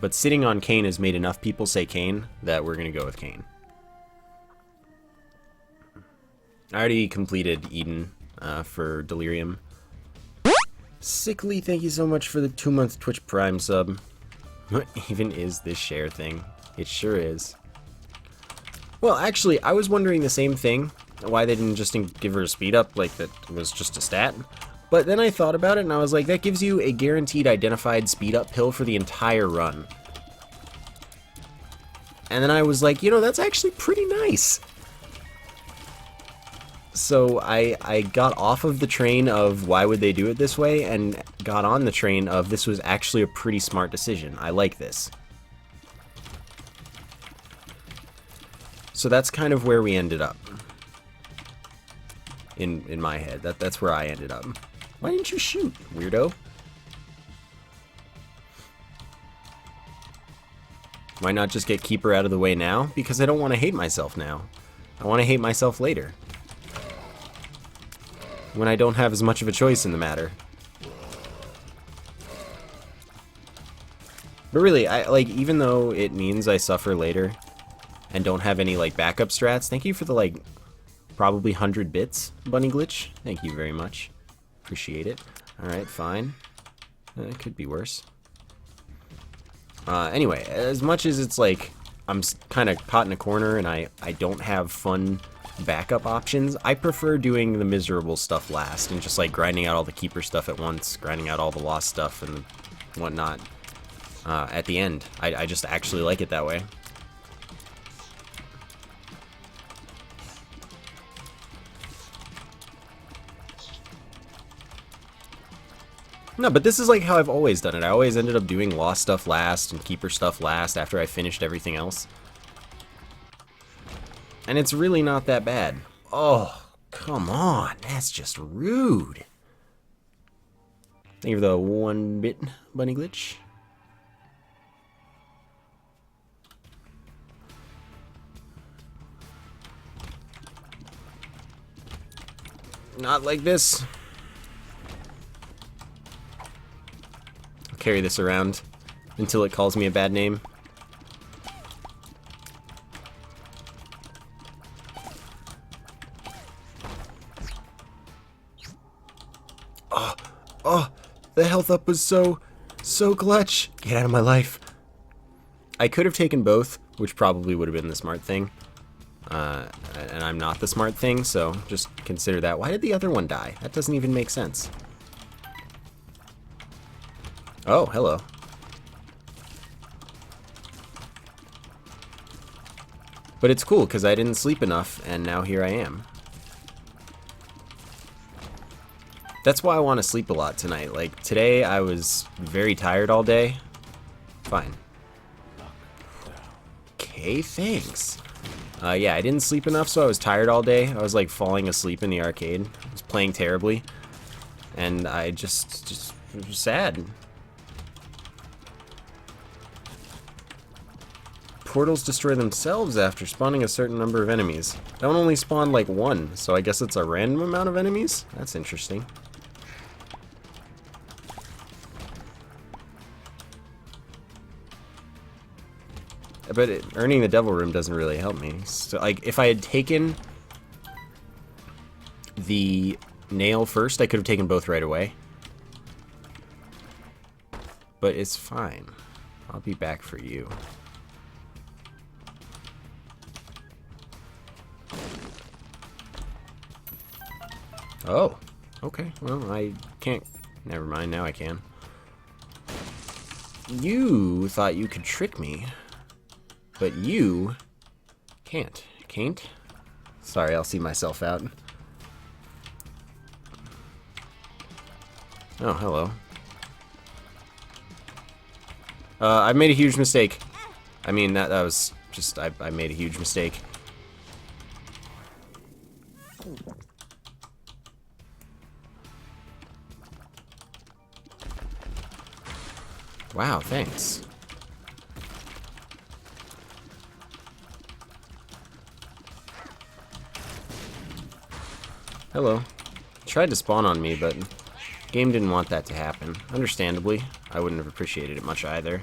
But sitting on Cain has made enough people say Cain that we're going to go with Cain. I already completed Eden for Delirium. Sickly, thank you so much for the 2-month Twitch Prime sub. What even is this share thing? It sure is. Well, actually, I was wondering the same thing. Why they didn't just give her a speed up, like that was just a stat. But then I thought about it and I was like, that gives you a guaranteed identified speed up pill for the entire run. And then I was like, you know, that's actually pretty nice. So I got off of the train of why would they do it this way and got on the train of this was actually a pretty smart decision. I like this. So that's kind of where we ended up. In my head. That's where I ended up. Why didn't you shoot, weirdo? Why not just get Keeper out of the way now? Because I don't want to hate myself now. I want to hate myself later. When I don't have as much of a choice in the matter. But really, even though it means I suffer later and don't have any like backup strats, thank you for the like probably 100 bits, Bunny Glitch. Thank you very much. Appreciate it. Alright, fine. It could be worse. Anyway, as much as it's like I'm kind of caught in a corner and I don't have fun backup options, I prefer doing the miserable stuff last and just like grinding out all the Keeper stuff at once, grinding out all the lost stuff and whatnot at the end. I just actually like it that way. No, but this is like how I've always done it. I always ended up doing lost stuff last and Keeper stuff last after I finished everything else. And it's really not that bad. Oh, come on. That's just rude. Thank you for the 1-bit Bunny Glitch. Not like this. I'll carry this around until it calls me a bad name. Oh, the health up was so clutch. Get out of my life. I could have taken both, which probably would have been the smart thing. And I'm not the smart thing, so just consider that. Why did the other one die? That doesn't even make sense. Oh, hello. But it's cool, because I didn't sleep enough, and now here I am. That's why I want to sleep a lot tonight. Like, today I was very tired all day. Fine. Okay, thanks. Yeah, I didn't sleep enough, so I was tired all day. I was, like, falling asleep in the arcade. I was playing terribly. And I just it was sad. Portals destroy themselves after spawning a certain number of enemies. That one only spawned, like, one, so I guess it's a random amount of enemies? That's interesting. But earning the Devil Room doesn't really help me. So, like, if I had taken the nail first, I could have taken both right away. But it's fine. I'll be back for you. Oh, okay. Well, I can't. Never mind, now I can. You thought you could trick me. But you can't. Can't? Sorry, I'll see myself out. Oh, hello. I made a huge mistake. I mean, that was just, I made a huge mistake. Wow, thanks. Hello. Tried to spawn on me, but game didn't want that to happen. Understandably, I wouldn't have appreciated it much either.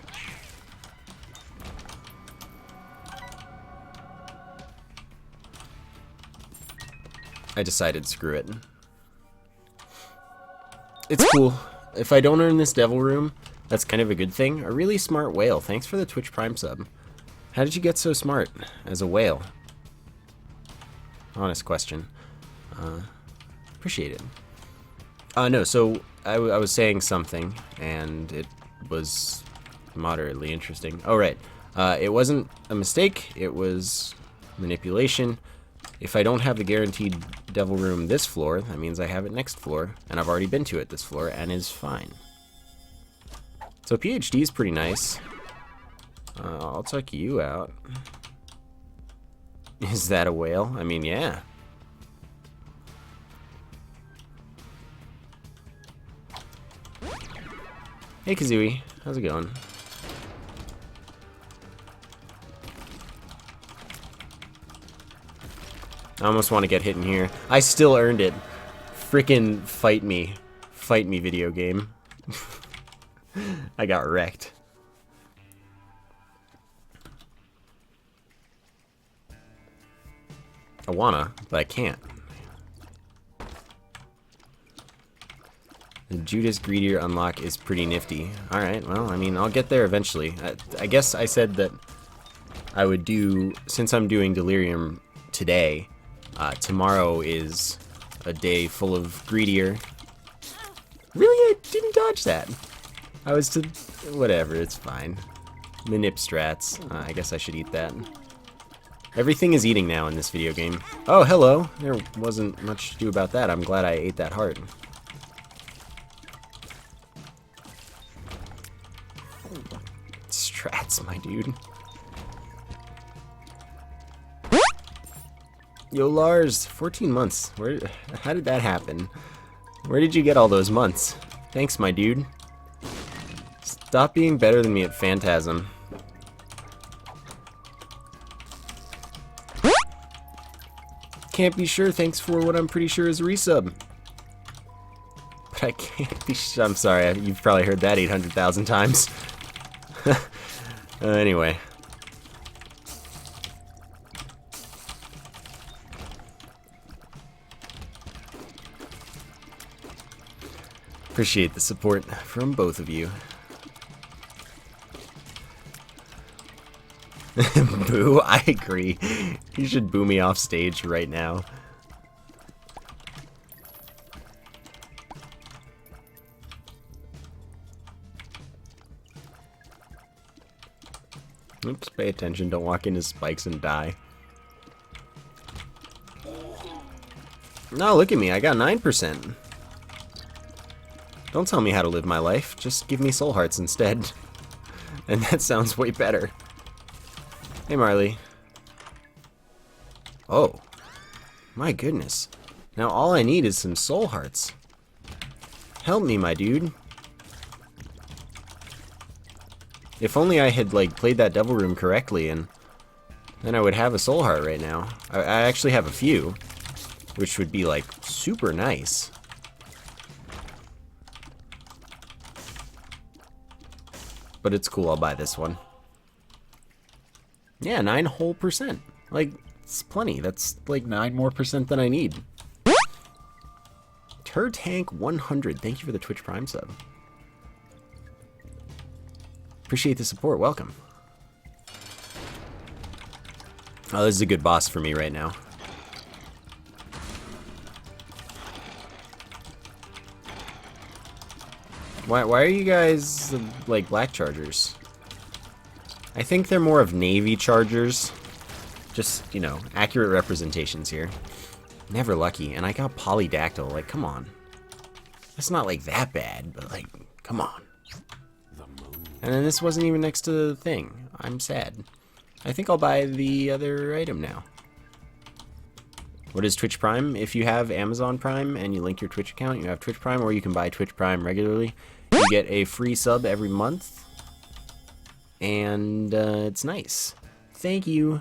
I decided screw it. It's cool. If I don't earn this devil room, that's kind of a good thing. A really smart whale. Thanks for the Twitch Prime sub. How did you get so smart as a whale? Honest question. Appreciate it. No, so I was saying something, and it was moderately interesting. Oh, right. It wasn't a mistake. It was manipulation. If I don't have the guaranteed devil room this floor, that means I have it next floor, and I've already been to it this floor, and is fine. So PhD is pretty nice. I'll check you out. Is that a whale? I mean, yeah. Hey Kazooie, how's it going? I almost want to get hit in here. I still earned it. Frickin' fight me. Fight me, video game. I got wrecked. I wanna, but I can't. The Judas Greedier unlock is pretty nifty. Alright, well, I mean, I'll get there eventually. I guess I said that I would do, since I'm doing Delirium today, tomorrow is a day full of Greedier. Really? I didn't dodge that. I was to... whatever, it's fine. Manip strats. I guess I should eat that. Everything is eating now in this video game. Oh, hello. There wasn't much to do about that. I'm glad I ate that heart. Strats, my dude. Yo, Lars, 14 months. How did that happen? Where did you get all those months? Thanks, my dude. Stop being better than me at Phantasm. Can't be sure. Thanks for what I'm pretty sure is a resub. But I can't be sure. I'm sorry. You've probably heard that 800,000 times. Anyway. Appreciate the support from both of you. Boo, I agree. You should boo me off stage right now. Oops, pay attention, don't walk into spikes and die. No, look at me, I got 9%. Don't tell me how to live my life, just give me soul hearts instead. And that sounds way better. Hey Marley. Oh. My goodness. Now all I need is some soul hearts. Help me, my dude. If only I had, like, played that devil room correctly, and then I would have a soul heart right now. I actually have a few, which would be, like, super nice. But it's cool, I'll buy this one. Yeah, 9 whole percent. Like, it's plenty. That's like 9 more percent than I need. Turtank 100, thank you for the Twitch Prime sub. Appreciate the support, welcome. Oh, this is a good boss for me right now. Why are you guys, like, black chargers? I think they're more of navy chargers. Just, you know, accurate representations here. Never lucky, and I got polydactyl, like, come on. It's not, like, that bad, but, like, come on. And then this wasn't even next to the thing. I'm sad. I think I'll buy the other item now. What is Twitch Prime? If you have Amazon Prime and you link your Twitch account, you have Twitch Prime, or you can buy Twitch Prime regularly. You get a free sub every month. And it's nice. Thank you.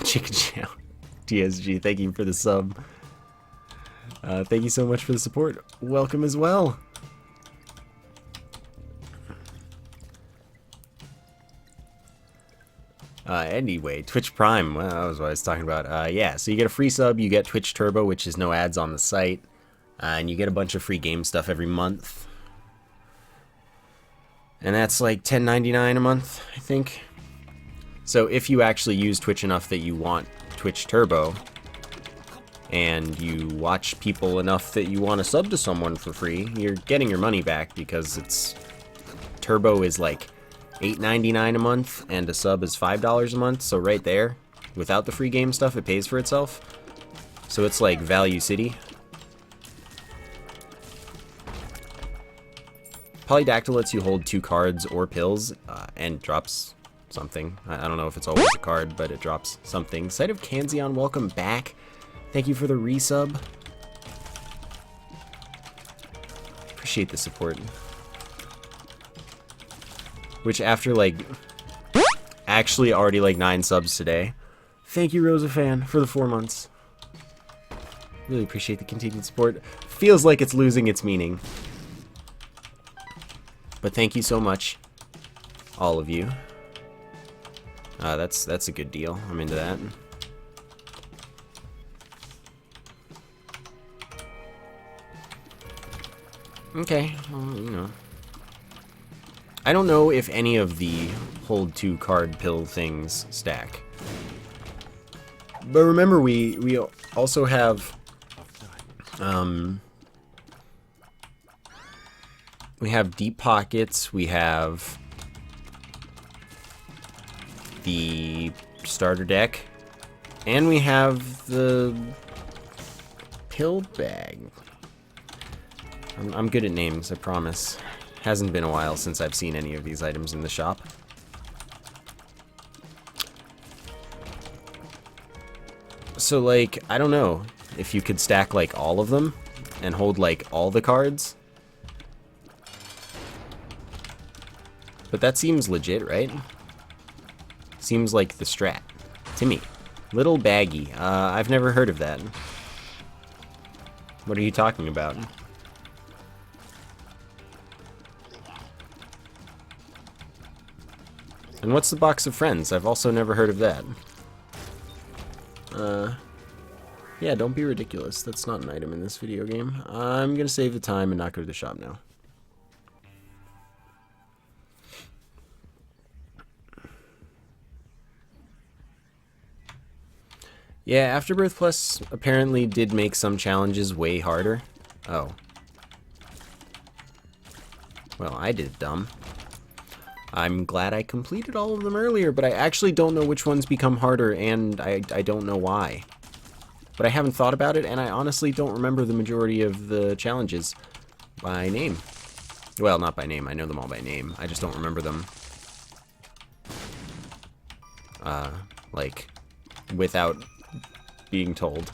Chicken Chow. TSG, thank you for the sub. Thank you so much for the support. Welcome as well. Anyway, Twitch Prime, well, that was what I was talking about. Yeah, so you get a free sub, you get Twitch Turbo, which is no ads on the site, and you get a bunch of free game stuff every month. And that's like $10.99 a month, I think. So if you actually use Twitch enough that you want Twitch Turbo, and you watch people enough that you want to sub to someone for free, you're getting your money back, because it's Turbo is like $8.99 a month, and a sub is $5 a month, so right there, without the free game stuff, it pays for itself. So it's like Value City. Polydactyl lets you hold 2 cards or pills, and drops something. I don't know if it's always a card, but it drops something. Sight of Kanzion, welcome back. Thank you for the resub. Appreciate the support. Which after like actually already like 9 subs today. Thank you, Rosafan, for the 4 months. Really appreciate the continued support. Feels like it's losing its meaning. But thank you so much, all of you. That's a good deal. I'm into that. Okay, well, you know. I don't know if any of the hold 2 card pill things stack. But remember, we also have we have deep pockets, we have the starter deck, and we have the pill bag. I'm good at names, I promise. Hasn't been a while since I've seen any of these items in the shop. So, like, I don't know if you could stack, like, all of them and hold, like, all the cards. But that seems legit, right? Seems like the strat. To me. Little baggy. I've never heard of that. What are you talking about? And what's the box of friends? I've also never heard of that. Yeah, don't be ridiculous. That's not an item in this video game. I'm gonna save the time and not go to the shop now. Yeah, Afterbirth Plus apparently did make some challenges way harder. Oh. Well, I did it dumb. I'm glad I completed all of them earlier, but I actually don't know which ones become harder, and I don't know why. But I haven't thought about it, and I honestly don't remember the majority of the challenges by name. Well, not by name. I know them all by name. I just don't remember them. Like, without being told.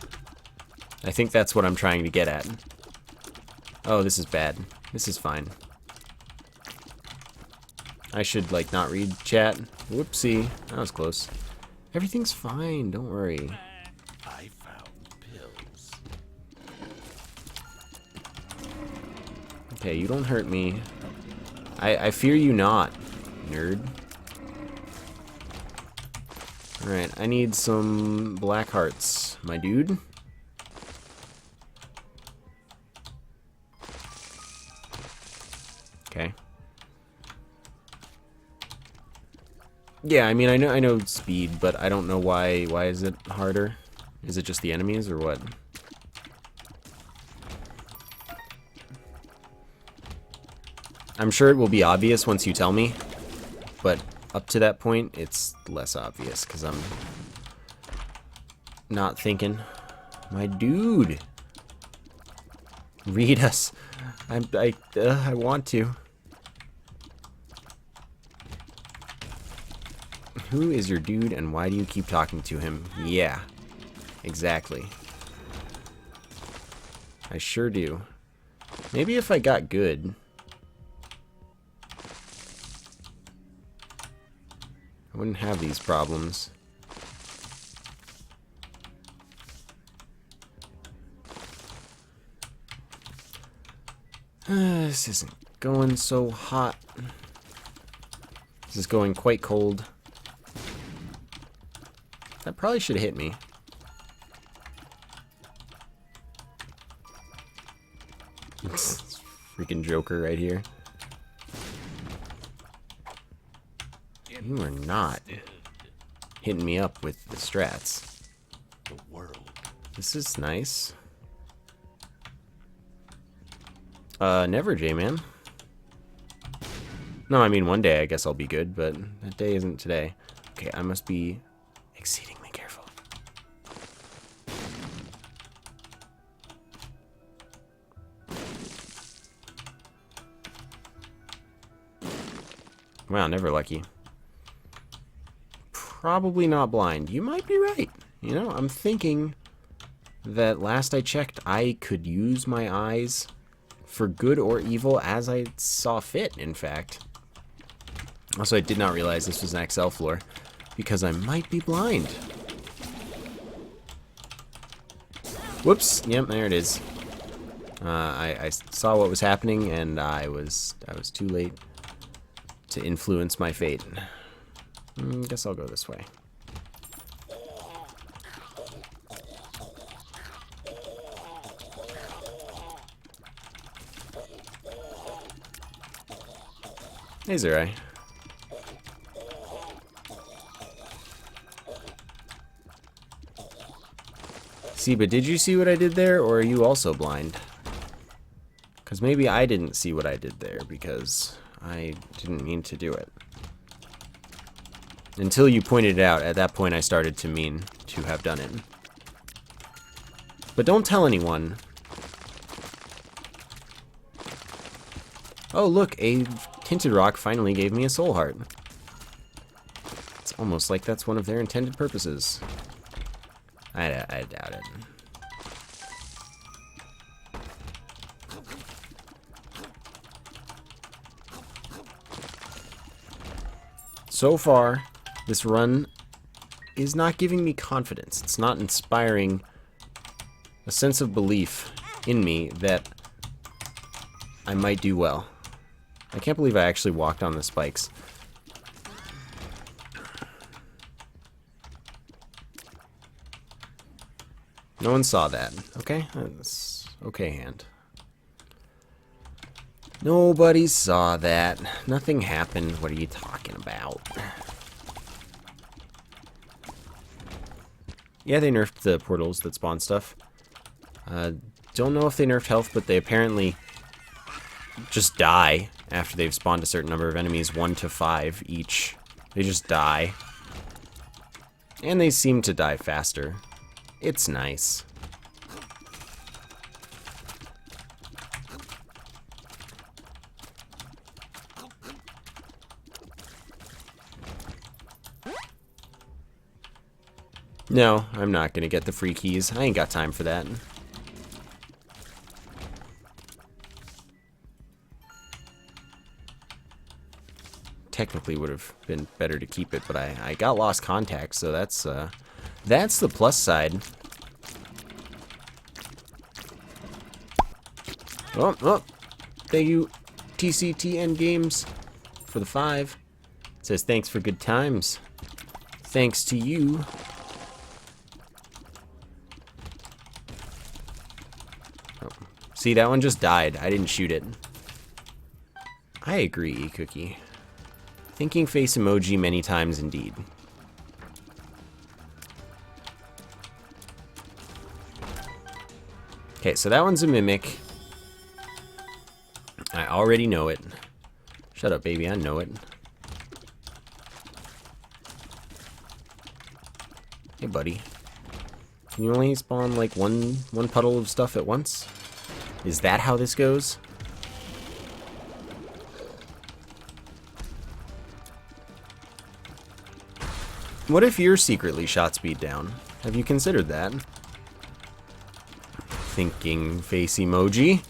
I think that's what I'm trying to get at. Oh, this is bad. This is fine. I should, like, not read chat. Whoopsie. That was close. Everything's fine. Don't worry. I found pills. Okay, you don't hurt me. I fear you not, nerd. Alright, I need some black hearts, my dude. Okay. Yeah, I mean, I know speed, but I don't know why is it harder? Is it just the enemies, or what? I'm sure it will be obvious once you tell me, but up to that point, it's less obvious, because I'm not thinking. My dude! Read us. I want to. Who is your dude, and why do you keep talking to him? Yeah, exactly. I sure do. Maybe if I got good, I wouldn't have these problems. This isn't going so hot. This is going quite cold. That probably should have hit me. Freaking Joker right here. You are not hitting me up with the strats. The world. This is nice. Never, J-Man. No, I mean, one day I guess I'll be good, but that day isn't today. Okay, I must be exceedingly careful. Wow, never lucky. Probably not blind. You might be right. You know, I'm thinking that last I checked, I could use my eyes for good or evil as I saw fit, in fact. Also, I did not realize this was an XL floor because I might be blind. Whoops. Yep, there it is. I saw what was happening and I was too late to influence my fate. Guess I'll go this way. Hey, Zerai. See, but did you see what I did there, or are you also blind? Because maybe I didn't see what I did there, because I didn't mean to do it. Until you pointed it out, at that point I started to mean to have done it. But don't tell anyone. Oh, look, a tinted rock finally gave me a soul heart. It's almost like that's one of their intended purposes. I doubt it. So far, this run is not giving me confidence. It's not inspiring a sense of belief in me that I might do well. I can't believe I actually walked on the spikes. No one saw that. Okay? That's okay, hand. Nobody saw that. Nothing happened. What are you talking about? Yeah, they nerfed the portals that spawn stuff. Don't know if they nerfed health, but they apparently just die after they've spawned a certain number of enemies, 1 to 5 each. They just die. And they seem to die faster. It's nice. No, I'm not gonna get the free keys. I ain't got time for that. Technically would have been better to keep it, but I got lost contact, so that's the plus side. Oh, thank you, TCTN Games, for the 5. It says thanks for good times. Thanks to you. Oh. See, that one just died. I didn't shoot it. I agree, Cookie. Thinking face emoji many times indeed. Okay, so that one's a mimic. I already know it. Shut up, baby, I know it. Hey, buddy. Can you only spawn like one puddle of stuff at once? Is that how this goes? What if you're secretly shot speed down? Have you considered that? Thinking face emoji.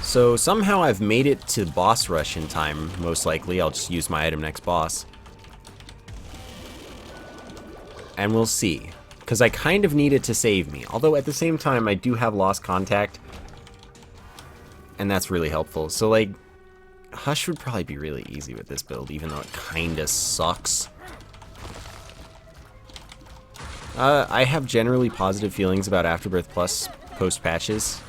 So somehow I've made it to boss rush in time, most likely. I'll just use my item next boss. And we'll see. Because I kind of need it to save me. Although at the same time, I do have lost contact. And that's really helpful. So like, Hush would probably be really easy with this build, even though it kinda sucks. I have generally positive feelings about Afterbirth Plus post-patches.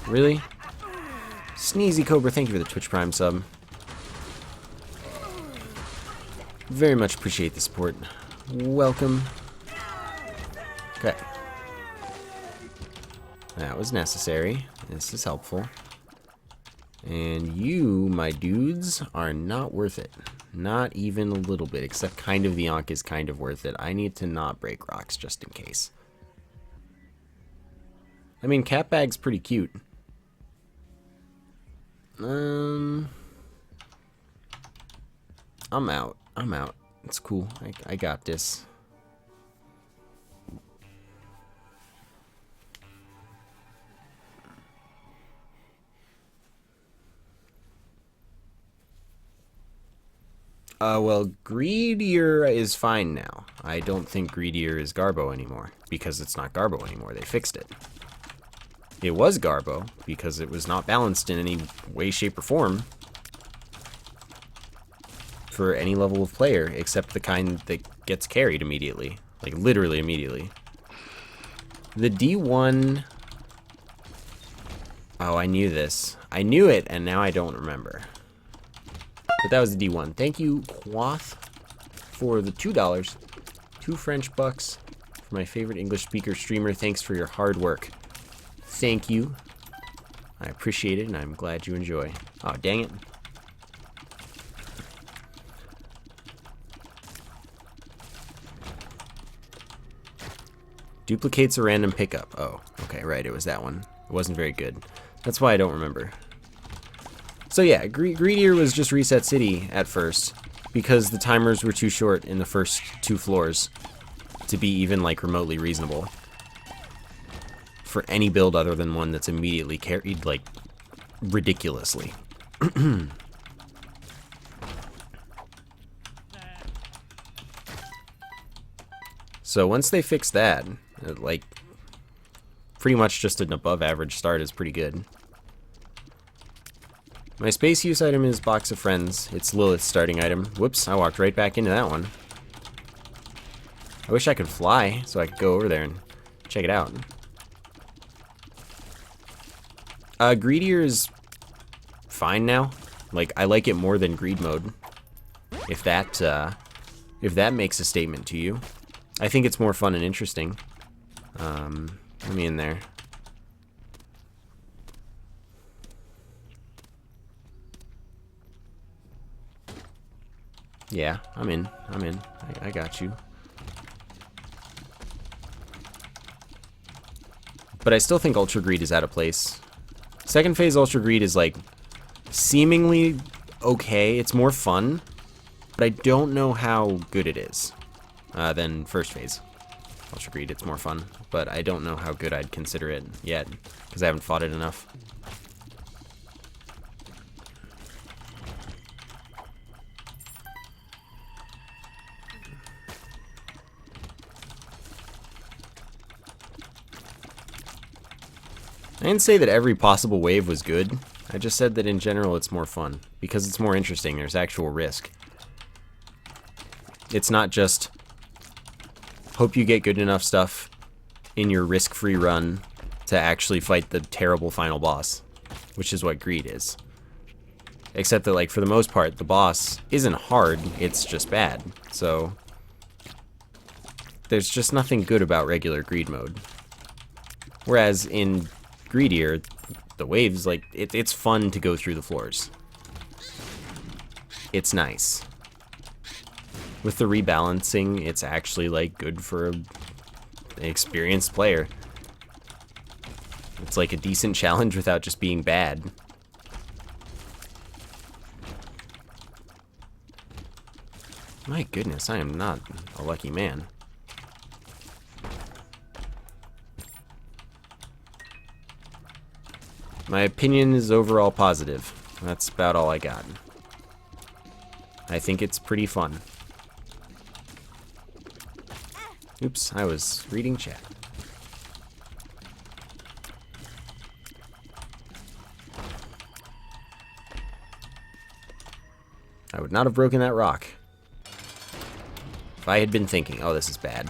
Really? Sneezy Cobra, thank you for the Twitch Prime sub. Very much appreciate the support. Welcome. Okay. That was necessary. This is helpful. And you, my dudes, are not worth it. Not even a little bit, except kind of the Ankh is kind of worth it. I need to not break rocks just in case. I mean, Cat Bag's pretty cute. I'm out. I'm out. It's cool. I got this. Well, Greedier is fine now. I don't think Greedier is Garbo anymore, because it's not Garbo anymore. They fixed it. It was Garbo, because it was not balanced in any way, shape, or form for any level of player, except the kind that gets carried immediately. Like, literally immediately. The D1... Oh, I knew this. I knew it, and now I don't remember. But that was the D1. Thank you, Quoth, for the $2. 2 French bucks for my favorite English speaker streamer. Thanks for your hard work. Thank you. I appreciate it, and I'm glad you enjoy. Oh, dang it. Duplicates a random pickup. Oh, okay, right, it was that one. It wasn't very good. That's why I don't remember. So yeah, Greedier was just Reset City at first, because the timers were too short in the first 2 floors to be even, like, remotely reasonable for any build other than one that's immediately carried, like, ridiculously. So once they fixed that, like, pretty much just an above average start is pretty good. My space use item is Box of Friends. It's Lilith's starting item. Whoops, I walked right back into that one. I wish I could fly so I could go over there and check it out. Greedier is fine now. Like, I like it more than Greed Mode. If that makes a statement to you. I think it's more fun and interesting. Let me in there. Yeah, I'm in. I got you. But I still think Ultra Greed is out of place. Second phase Ultra Greed is, like, seemingly okay. It's more fun, but I don't know how good it is than first phase Ultra Greed. It's more fun, but I don't know how good I'd consider it yet, because I haven't fought it enough. I didn't say that every possible wave was good. I just said that in general it's more fun, because it's more interesting. There's actual risk. It's not just hope you get good enough stuff in your risk-free run to actually fight the terrible final boss, which is what Greed is. Except that, like, for the most part, the boss isn't hard, it's just bad. So there's just nothing good about regular Greed mode. Whereas in Greedier, the waves, like, it's fun to go through the floors. It's nice. With the rebalancing, it's actually, like, good for an experienced player. It's like a decent challenge without just being bad. My goodness, I am not a lucky man. My opinion is overall positive. That's about all I got. I think it's pretty fun. Oops, I was reading chat. I would not have broken that rock if I had been thinking, oh, this is bad.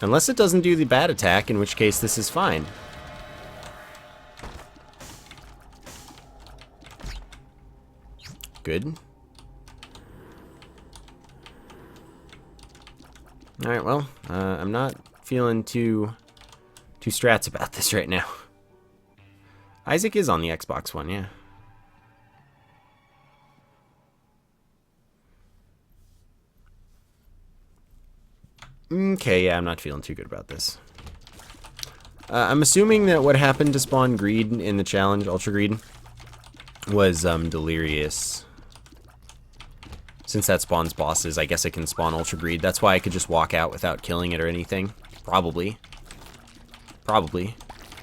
Unless it doesn't do the bad attack, in which case this is fine. Good. Alright, well, I'm not feeling too strats about this right now. Isaac is on the Xbox One, yeah. Okay, yeah, I'm not feeling too good about this. I'm assuming that what happened to spawn Greed in the challenge, Ultra Greed, was Delirious. Since that spawns bosses, I guess it can spawn Ultra Greed. That's why I could just walk out without killing it or anything. Probably. Probably.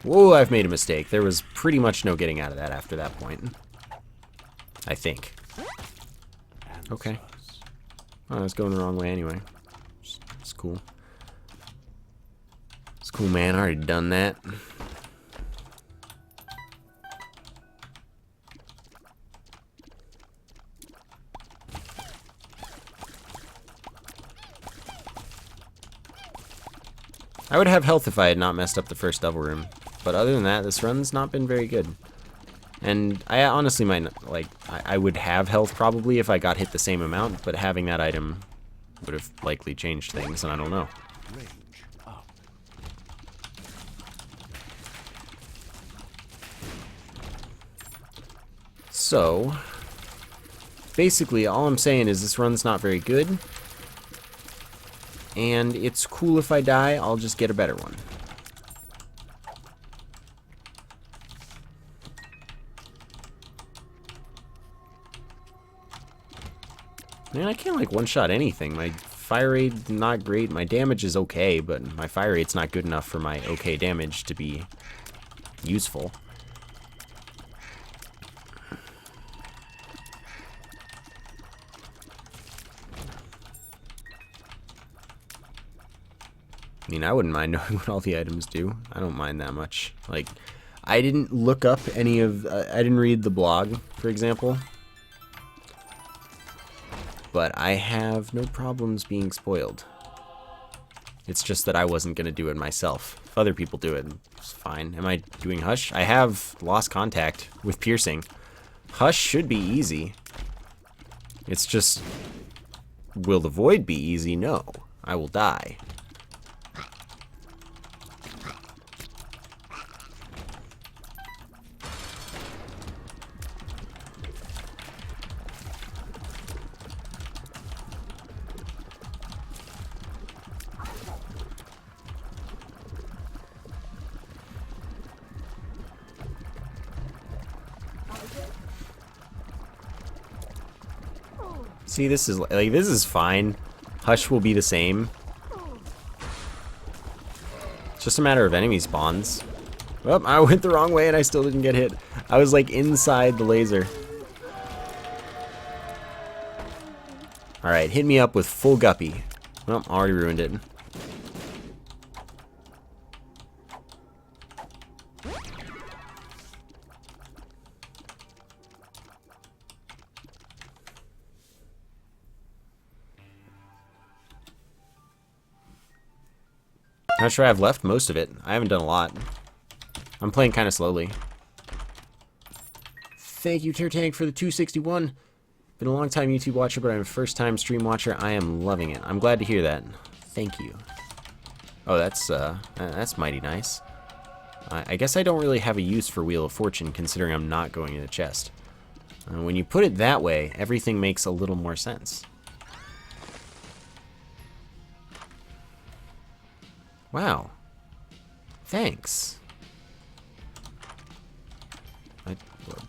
Whoa, I've made a mistake. There was pretty much no getting out of that after that point. I think. Okay. Oh, I was going the wrong way anyway. It's cool. It's cool, man. I already done that. I would have health if I had not messed up the first double room. But other than that, this run's not been very good. And I honestly might not, like, I would have health probably if I got hit the same amount, but having that item would have likely changed things, and I don't know. Range up. So, basically, all I'm saying is this run's not very good. And it's cool if I die, I'll just get a better one. Man, I can't like one-shot anything. My fire rate not great. My damage is okay, but my fire rate's not good enough for my okay damage to be useful. I mean, I wouldn't mind knowing what all the items do. I don't mind that much. Like, I didn't look up any of... I didn't read the blog, for example. But I have no problems being spoiled. It's just that I wasn't going to do it myself. If other people do it, it's fine. Am I doing Hush? I have lost contact with piercing. Hush should be easy. It's just... Will the void be easy? No. I will die. See, this is fine. Hush will be the same. It's just a matter of enemy spawns. Well, I went the wrong way and I still didn't get hit. I was like inside the laser. Alright, hit me up with full Guppy. Well, already ruined it. Not sure I've left most of it. I haven't done a lot. I'm playing kind of slowly. Thank you, Tertank, for the 261. Been a long time YouTube watcher, but I'm a first time stream watcher. I am loving it. I'm glad to hear that. Thank you. Oh, that's mighty nice. I guess I don't really have a use for Wheel of Fortune, considering I'm not going in the chest. When you put it that way, everything makes a little more sense. Wow. Thanks.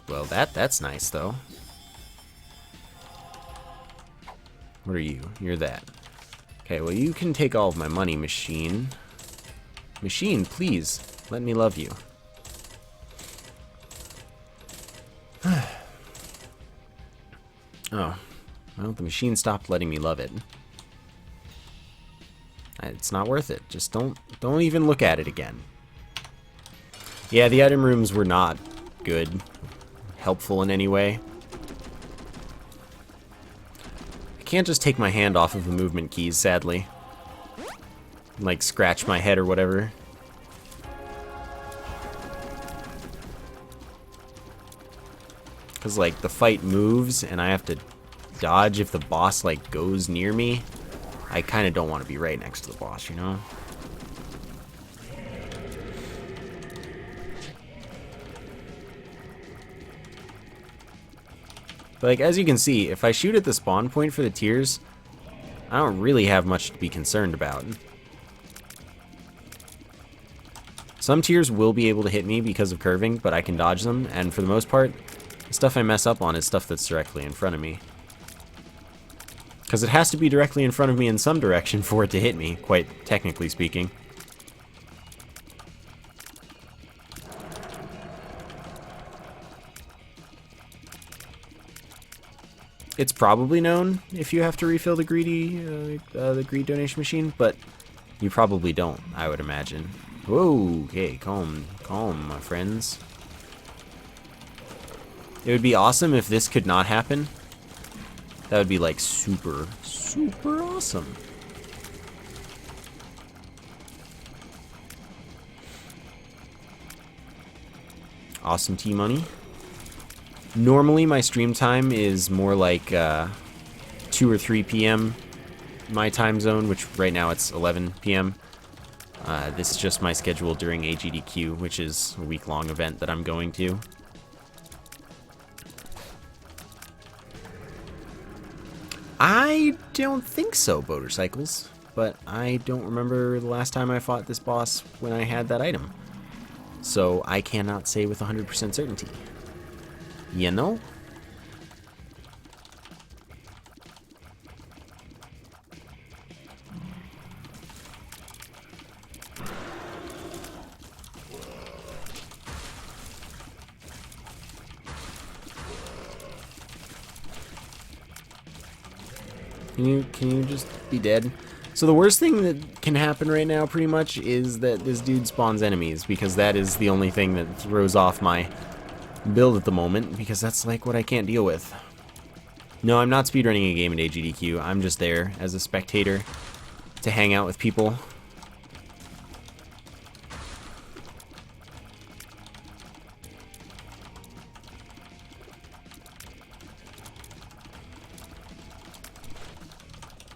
Well, that's nice, though. What are you? You're that. Okay, well, you can take all of my money, machine. Machine, please, let me love you. Oh. Well, the machine stopped letting me love it. It's not worth it. Just don't even look at it again. Yeah, the item rooms were not good, helpful in any way. I can't just take my hand off of the movement keys, sadly. Like, scratch my head or whatever. Because, like, the fight moves, and I have to dodge if the boss, like, goes near me. I kind of don't want to be right next to the boss, you know? But, like, as you can see, if I shoot at the spawn point for the tiers, I don't really have much to be concerned about. Some tiers will be able to hit me because of curving, but I can dodge them, and for the most part, the stuff I mess up on is stuff that's directly in front of me. Because it has to be directly in front of me in some direction for it to hit me, quite technically speaking. It's probably known if you have to refill the greed donation machine, but you probably don't, I would imagine. Whoa, okay, calm, my friends. It would be awesome if this could not happen. That would be like super, super awesome. Awesome T-Money. Normally my stream time is more like 2 or 3 p.m. my time zone, which right now it's 11 p.m. This is just my schedule during AGDQ, which is a week-long event that I'm going to. I don't think so, Motorcycles, but I don't remember the last time I fought this boss when I had that item. So I cannot say with 100% certainty. You know? Can you just be dead? So the worst thing that can happen right now pretty much is that this dude spawns enemies, because that is the only thing that throws off my build at the moment, because that's like what I can't deal with. No, I'm not speedrunning a game at AGDQ. I'm just there as a spectator to hang out with people.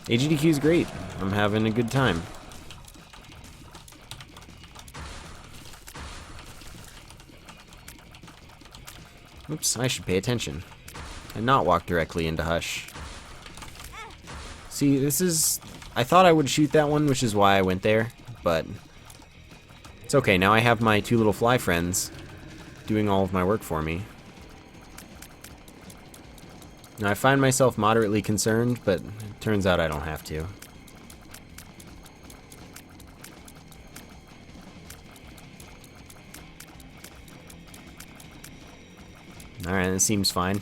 AGDQ is great. I'm having a good time. Oops, I should pay attention and not walk directly into Hush. See, this is... I thought I would shoot that one, which is why I went there, but it's okay. Now I have my 2 little fly friends doing all of my work for me. Now I find myself moderately concerned, but it turns out I don't have to. Alright, that seems fine.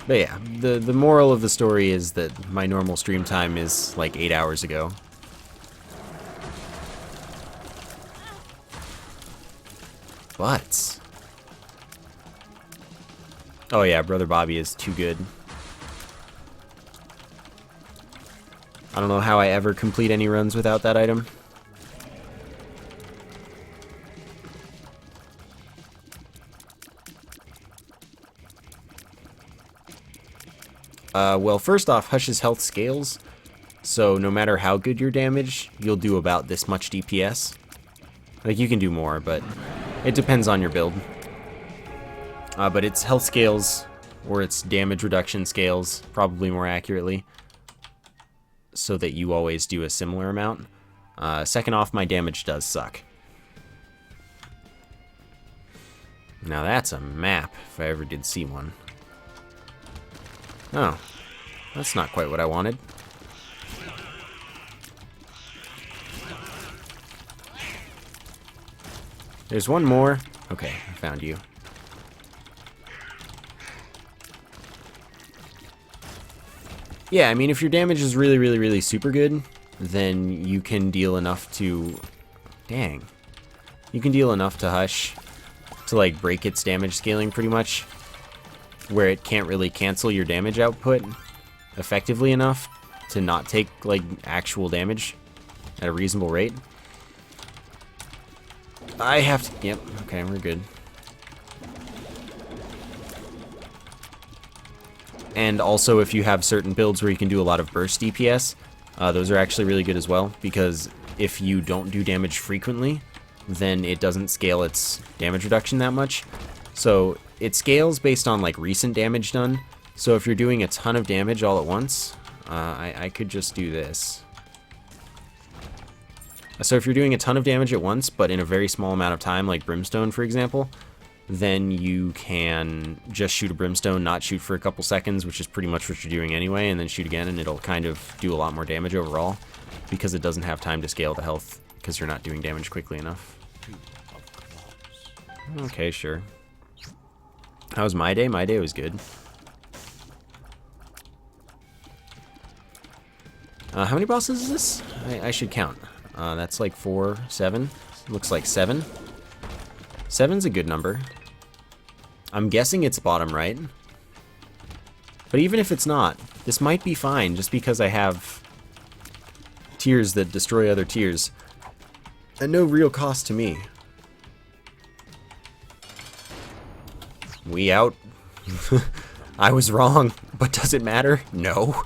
But yeah, the moral of the story is that my normal stream time is like 8 hours ago. But... oh yeah, Brother Bobby is too good. I don't know how I ever complete any runs without that item. Well, first off, Hush's health scales, so no matter how good your damage, you'll do about this much DPS. Like, you can do more, but it depends on your build. But its health scales, or its damage reduction scales, probably more accurately, so that you always do a similar amount. Second off, my damage does suck. Now that's a map, if I ever did see one. Oh, that's not quite what I wanted. There's one more. Okay, I found you. Yeah, I mean, if your damage is really, really, really super good, then you can deal enough to... Dang. You can deal enough to Hush to, like, break its damage scaling pretty much, where it can't really cancel your damage output effectively enough to not take, like, actual damage at a reasonable rate. I have to... Yep, okay, we're good. And also, if you have certain builds where you can do a lot of burst DPS, those are actually really good as well, because if you don't do damage frequently, then it doesn't scale its damage reduction that much. So it scales based on like recent damage done. So if you're doing a ton of damage all at once, I could just do this. So if you're doing a ton of damage at once, but in a very small amount of time, like Brimstone, for example, then you can just shoot a Brimstone, not shoot for a couple seconds, which is pretty much what you're doing anyway, and then shoot again, and it'll kind of do a lot more damage overall, because it doesn't have time to scale the health, because you're not doing damage quickly enough. Okay, sure. How was my day? My day was good. How many bosses is this? I should count. That's like 4, 7. Looks like 7. 7's a good number. I'm guessing it's bottom right. But even if it's not, this might be fine just because I have tiers that destroy other tiers at no real cost to me. We out. I was wrong, but does it matter? No.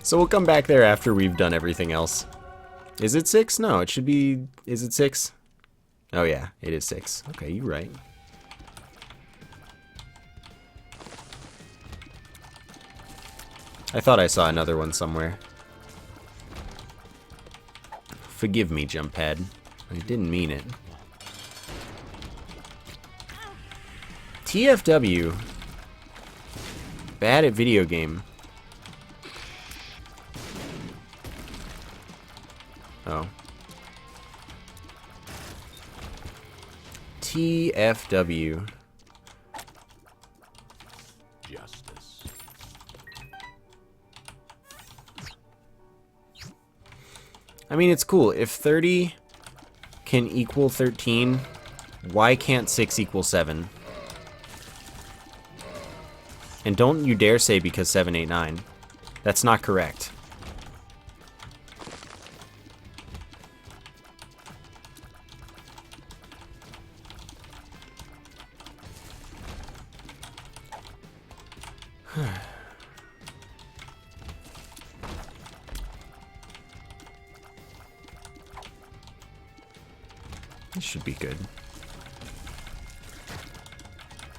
So we'll come back there after we've done everything else. Is it 6? No, it should be... Is it 6? Oh yeah, it is 6. Okay, you're right. I thought I saw another one somewhere. Forgive me, jump pad. I didn't mean it. TFW. Bad at video game. Oh. TFW. Justice. I mean, it's cool. If 30 can equal 13, why can't 6 equal 7? And don't you dare say because 7, 8, 9. That's not correct. This should be good.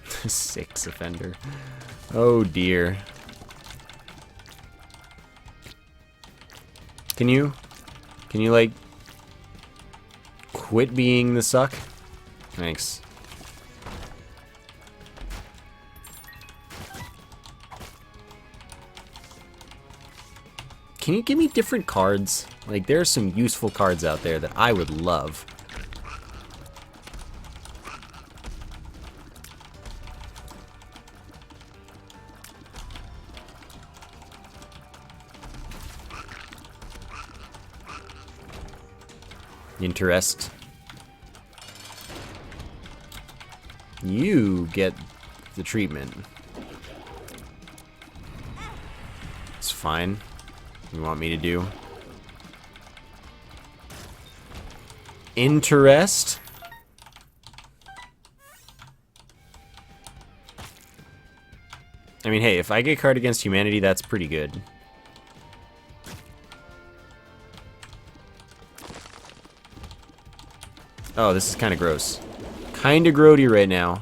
6 offender. Oh dear. Can you like quit being the suck? Thanks. Can you give me different cards? Like, there are some useful cards out there that I would love. Interest. You get the treatment. It's fine. You want me to do? Interest? I mean, hey, if I get card against humanity, that's pretty good. Oh, this is kind of gross. Kind of grody right now.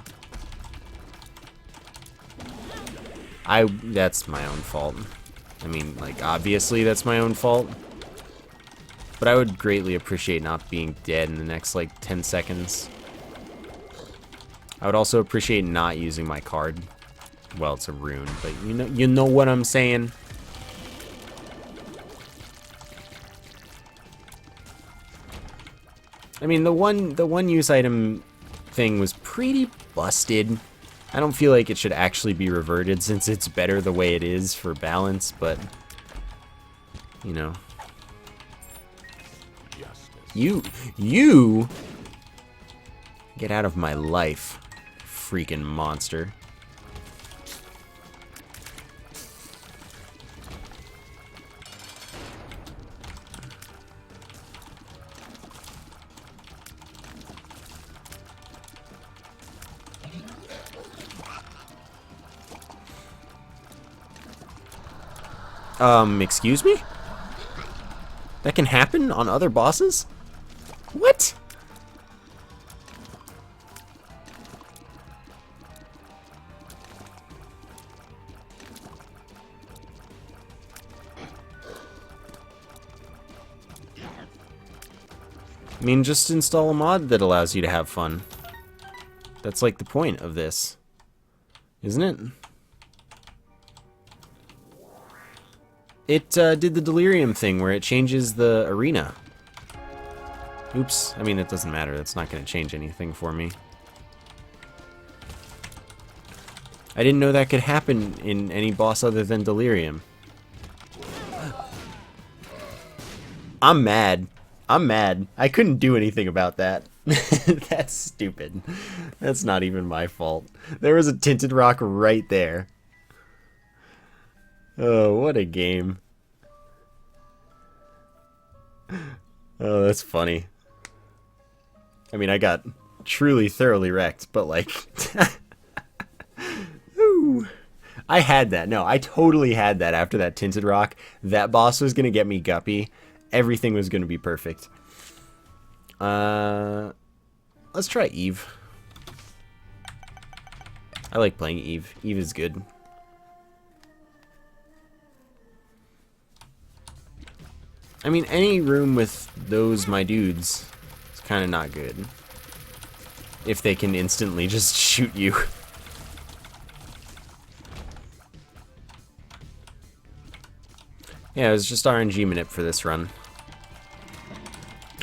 That's my own fault. I mean, like, obviously that's my own fault. But I would greatly appreciate not being dead in the next, like, 10 seconds. I would also appreciate not using my card. Well, it's a rune, but you know what I'm saying. I mean, the one use item thing was pretty busted. I don't feel like it should actually be reverted since it's better the way it is for balance, but you know. You get out of my life, freaking monster. Excuse me? That can happen on other bosses? What? I mean, just install a mod that allows you to have fun. That's like the point of this, isn't it? It did the delirium thing where it changes the arena. Oops, I mean, it doesn't matter. That's not going to change anything for me. I didn't know that could happen in any boss other than delirium. I'm mad. I'm mad. I couldn't do anything about that. That's stupid. That's not even my fault. There was a tinted rock right there. Oh, what a game. Oh, that's funny. I mean, I got truly thoroughly wrecked, but like... Ooh. I had that. No, I totally had that after that tinted rock. That boss was going to get me Guppy. Everything was going to be perfect. Let's try Eve. I like playing Eve. Eve is good. I mean, any room with those my dudes is kind of not good. If they can instantly just shoot you. Yeah, it was just RNG manip for this run.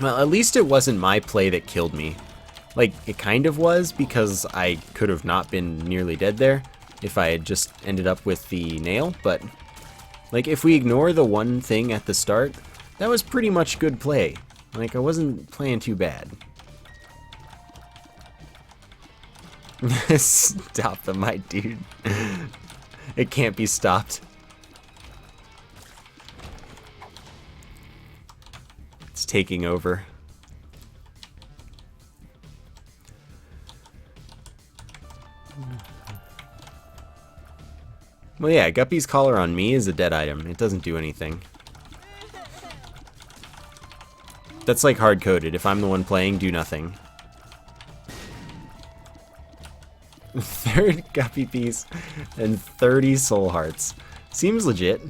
Well, at least it wasn't my play that killed me. Like, it kind of was, because I could have not been nearly dead there if I had just ended up with the nail, but... Like, if we ignore the one thing at the start, that was pretty much good play. Like, I wasn't playing too bad. Stop them, my dude. It can't be stopped. It's taking over. Well, yeah, Guppy's collar on me is a dead item. It doesn't do anything. That's like hard-coded. If I'm the one playing, do nothing. Third Guppy piece and 30 soul hearts. Seems legit.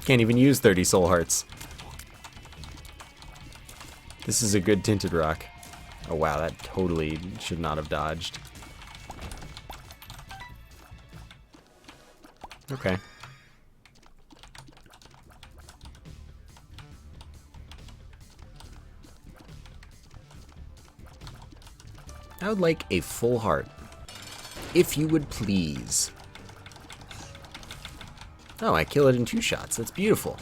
Can't even use 30 soul hearts. This is a good tinted rock. Oh wow, that totally should not have dodged. Okay. I would like a full heart. If you would please. Oh, I kill it in 2 shots. That's beautiful.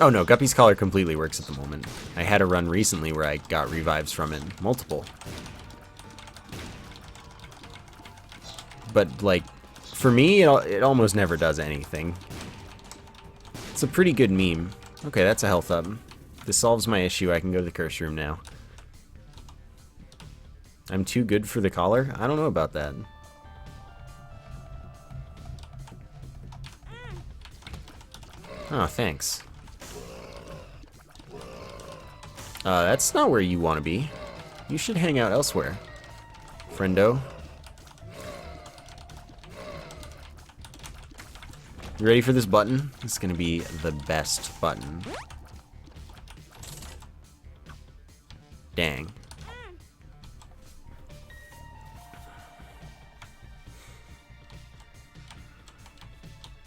Oh no, Guppy's collar completely works at the moment. I had a run recently where I got revives from it. Multiple. But, like, for me, it almost never does anything. It's a pretty good meme. Okay, that's a health up. This solves my issue. I can go to the curse room now. I'm too good for the collar? I don't know about that. Oh, thanks. That's not where you want to be. You should hang out elsewhere, friendo. You ready for this button? It's gonna be the best button. Dang.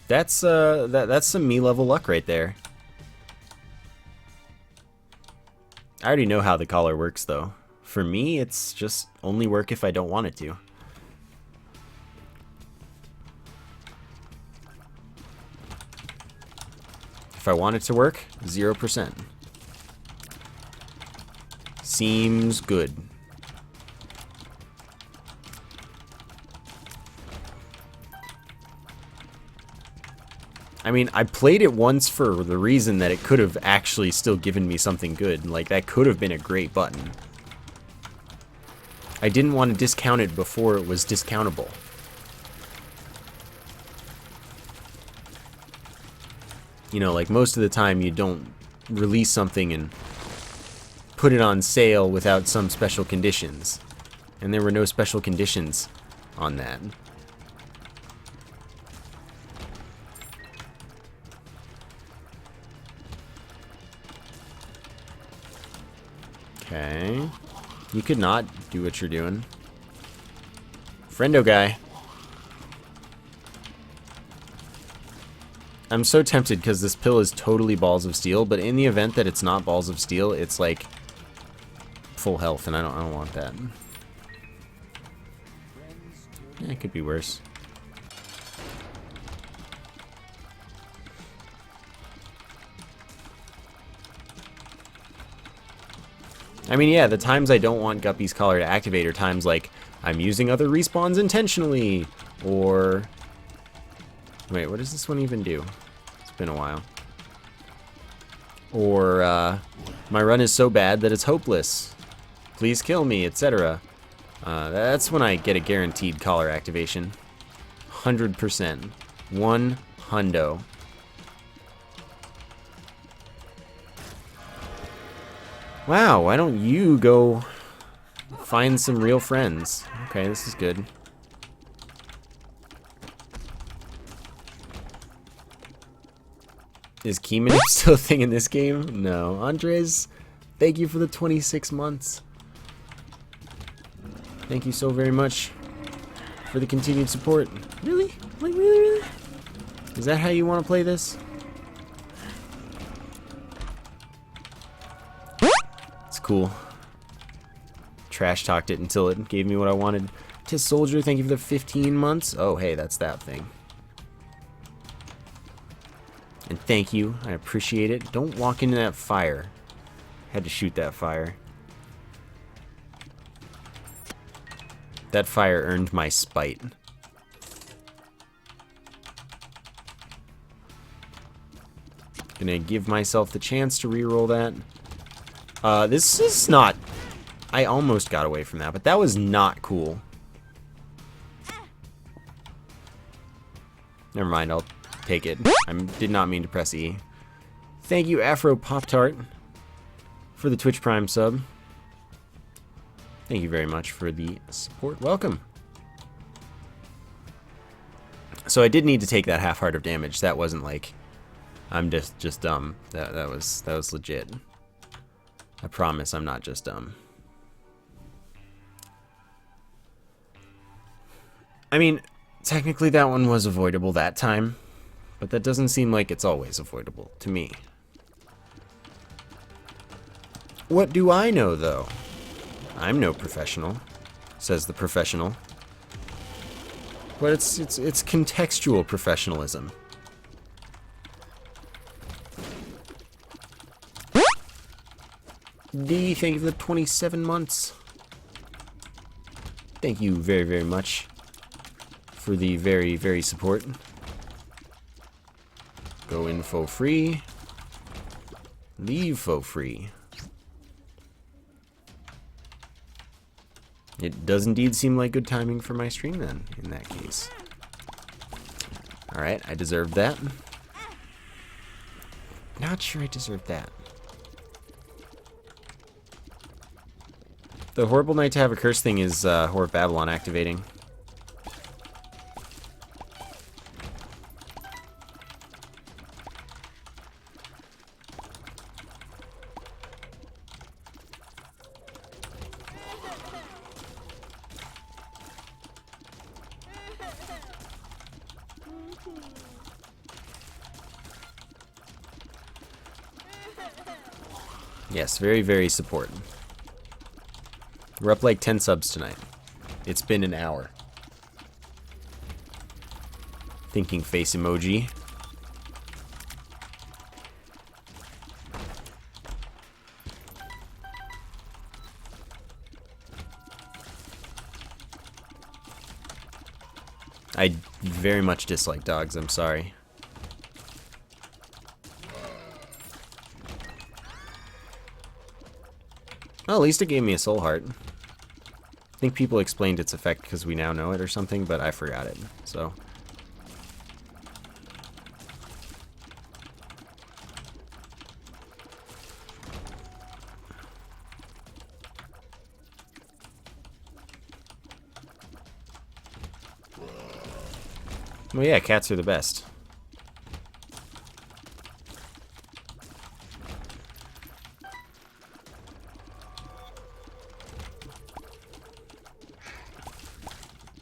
That's some me level luck right there. I already know how the collar works though. For me, it's just only work if I don't want it to. If I want it to work, 0%. Seems good. I mean, I played it once for the reason that it could have actually still given me something good. Like, that could have been a great button. I didn't want to discount it before it was discountable. You know, like most of the time you don't release something and put it on sale without some special conditions. And there were no special conditions on that. Okay. You could not do what you're doing. Friendo guy. I'm so tempted because this pill is totally balls of steel, but in the event that it's not balls of steel, it's like full health, and I don't want that. Yeah, it could be worse. I mean, yeah, the times I don't want Guppy's collar to activate are times like I'm using other respawns intentionally, or... Wait, what does this one even do? It's been a while. Or, my run is so bad that it's hopeless. Please kill me, etc. That's when I get a guaranteed collar activation. 100%. 1 hundo. Wow, why don't you go find some real friends? Okay, this is good. Is key manip still a thing in this game? No. Andres, thank you for the 26 months. Thank you so very much for the continued support. Really? Like, really? Is that how you want to play this? It's cool. Trash talked it until it gave me what I wanted. Tis Soldier, thank you for the 15 months. Oh, hey, that's that thing. And thank you. I appreciate it. Don't walk into that fire. Had to shoot that fire. That fire earned my spite. Gonna give myself the chance to reroll that. This is not... I almost got away from that, but that was not cool. Never mind, I'll take it. I did not mean to press E. Thank you, Afro Pop-Tart, for the Twitch Prime sub. Thank you very much for the support. Welcome. So I did need to take that half heart of damage. That wasn't like I'm just dumb. That was legit. I promise I'm not just dumb. I mean, technically that one was avoidable that time, but that doesn't seem like it's always avoidable to me. What do I know, though? I'm no professional, says the professional. But it's contextual professionalism. D, thank you for the 27 months. Thank you very, very much for the very, very support. Go info free. Leave for free. It does indeed seem like good timing for my stream then, in that case. Alright, I deserve that. Not sure I deserve that. The horrible night to have a curse thing is Whore of Babylon activating. Yes, very, very support. We're up like 10 subs tonight. It's been an hour. Thinking face emoji. I very much dislike dogs, I'm sorry. Well, at least it gave me a soul heart. I think people explained its effect because we now know it or something, but I forgot it, so. Well, yeah, cats are the best.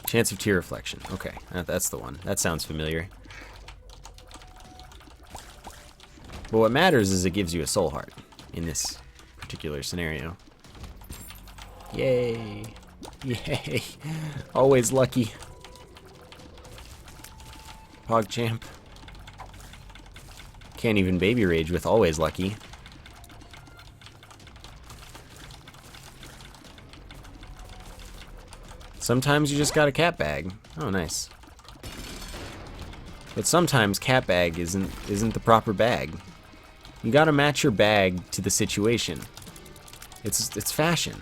Chance of tear reflection. Okay, that's the one. That sounds familiar. But what matters is it gives you a soul heart in this particular scenario. Yay. Yay. Always lucky. PogChamp. Can't even baby rage with always lucky. Sometimes you just got a cat bag. Oh, nice. But sometimes cat bag isn't the proper bag. You gotta match your bag to the situation. It's fashion.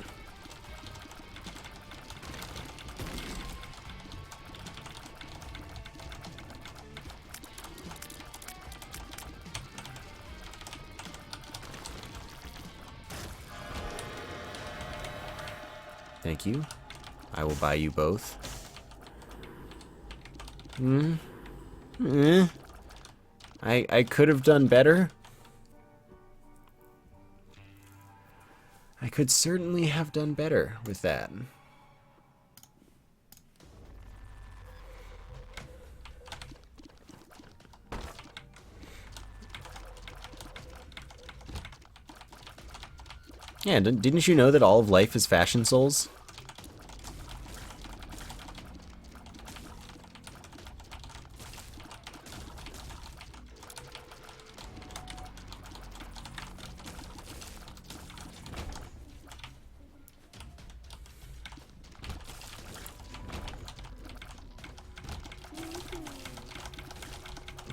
Thank you. I will buy you both. I could have done better. I could certainly have done better with that. Yeah, didn't you know that all of life is fashion souls?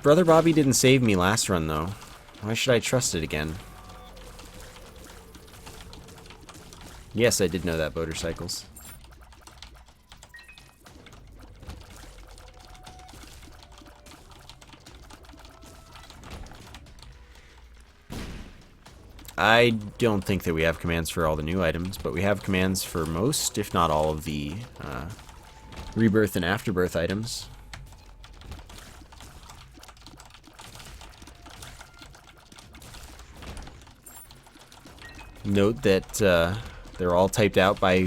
Brother Bobby didn't save me last run, though. Why should I trust it again? Yes, I did know that, motorcycles. I don't think that we have commands for all the new items, but we have commands for most, if not all, of the Rebirth and Afterbirth items. Note that they're all typed out by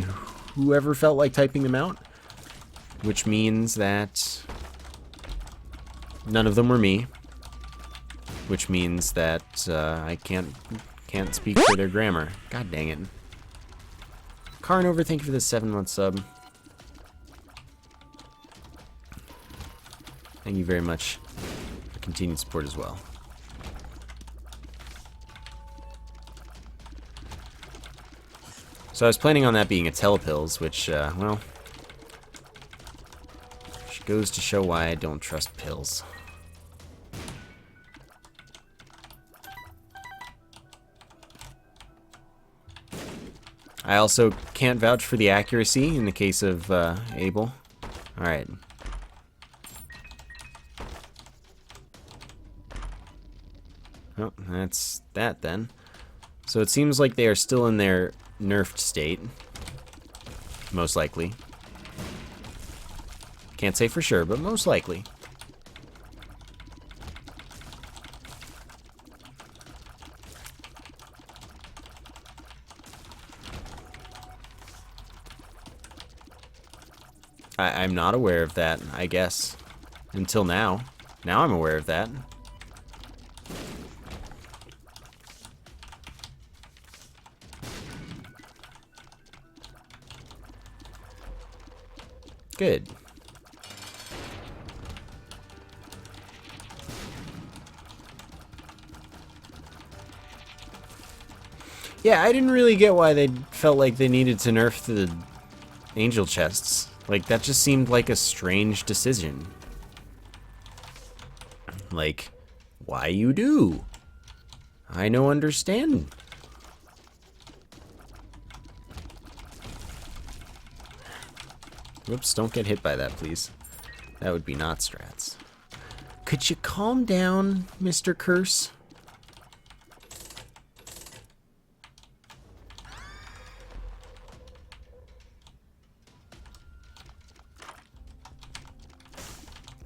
whoever felt like typing them out, which means that none of them were me, which means that I can't speak for their grammar. God dang it. Carnover, thank you for the 7-month sub. Thank you very much for continued support as well. So I was planning on that being a telepills, which, well, which goes to show why I don't trust pills. I also can't vouch for the accuracy in the case of Abel. Alright. Oh, that's that then. So it seems like they are still in their nerfed state. Most likely. Can't say for sure, but most likely. I'm not aware of that, I guess. Until now. Now I'm aware of that. Good. Yeah, I didn't really get why they felt like they needed to nerf the angel chests. Like, that just seemed like a strange decision. Like, why you do? I no understand. Whoops, don't get hit by that, please. That would be not strats. Could you calm down, Mr. Curse?